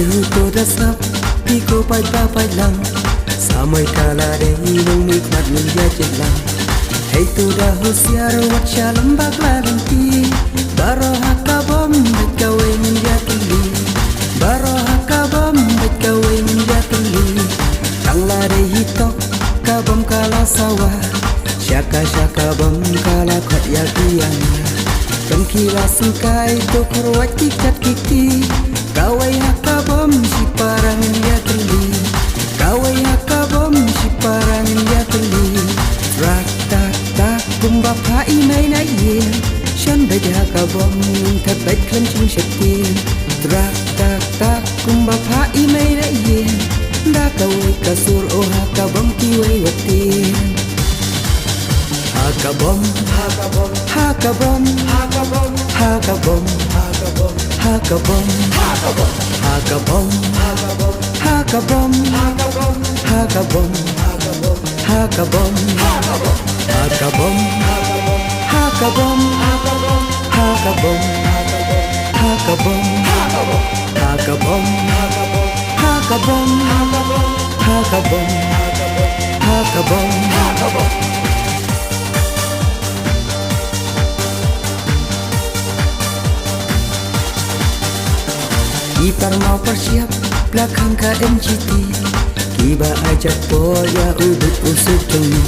Ayu to dasap Piko pai pa pai lang Samai kala de ilung nikmat minja jelang Hey tu dah husiar wat shalom bakla lanti Baro hakabom bet kawe minja tuli Baro hakabom bet kawe minja tuli Tang la de hitok kabom kala sawah Syaka syaka bom kala khot ya kiana Kan kila singkai to kurwat kikat kiki Kawai hakabom si parangin dia teli Kawai hakabom si parangin dia teli Rak tak tak kumba pa imay na ye Shan bed hakabom tabet klan chung shatin Rak tak tak kumba pa imay na ye Da kawai kasur o hakabom kiwai watin Hakabom hakabom hakabom hakabom hakabom hakabom hakabom hakabom hakabom hakabom hakabom hakabom hakabom hakabom hakabom hakabom hakabom hakabom hakabom hakabom Ipar mau persiap belakang KMGT Kiba ajak boya udut usut joni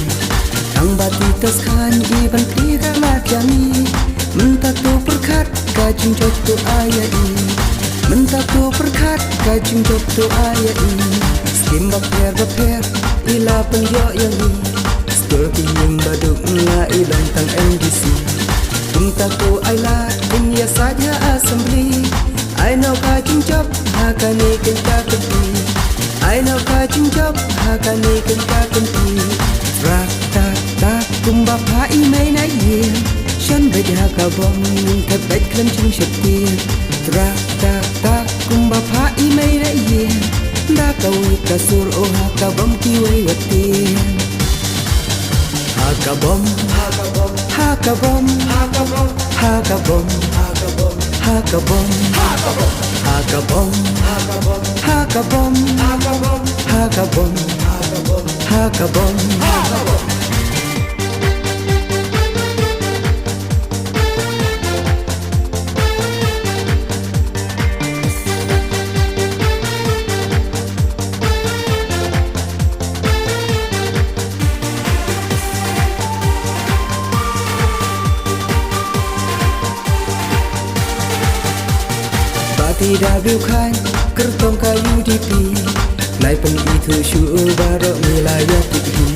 Kang bati taskan iban tiga lakyani Mentak tu perkat kajing jok tu ayai Mentak tu perkat kajing jok tu ayai Skim baper ila pengyok yang Skul kiying baduk la ilang tang MDC Mentak tu ayla inya saja assembly I know kajing job hakane kenta kenti I know kajing job hakane kenta kenti Rak tak tak kumba pa imay na ye Shan bed hakabom tabet klan chung shatin Rak tak tak kumba pa imay na ye Da kawai kasur o hakabom kiwai watin Hakabom hakabom hakabom hakabom hakabom hakabom hakabom hakabom hakabom hakabom hakabom Tidak bukan kertong kayu dipi Lai peng itu syu'u barok wilayah tihi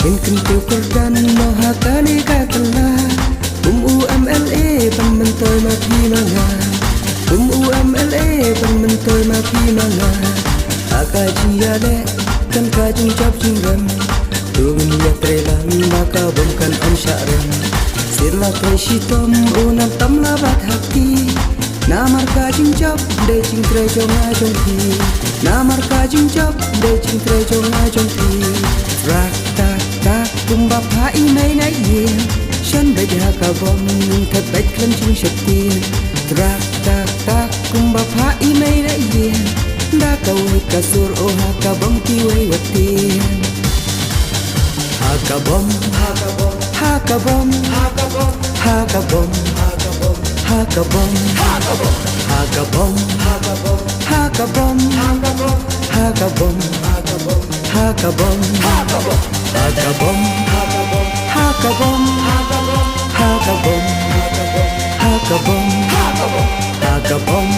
In kentu kerdan mohakani kakala UMLA pementoy mapi manga UMLA pementoy mapi manga Akaji yale kan kajing cap jinggam Tungin ya trelang maka bomkan om syarem Sirla preshitom unam tam labat hati Namar kajing job de ching tre jong a jong thi Namar kajing job de ching tre jong a jong thi Rak tak tak kumba pa imay na ye Shan bed hakabom tabet klan chung shatin Rak tak tak kumba pa imay na ye Da kawai kasur o hakabom kiwai watin Hakabom hakabom hakabom hakabom hakabom Hakabom hakabom hakabom hakabom hakabom hakabom hakabom hakabom hakabom hakabom hakabom hakabom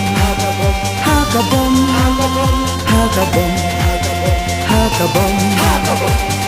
hakabom hakabom hakabom hakabom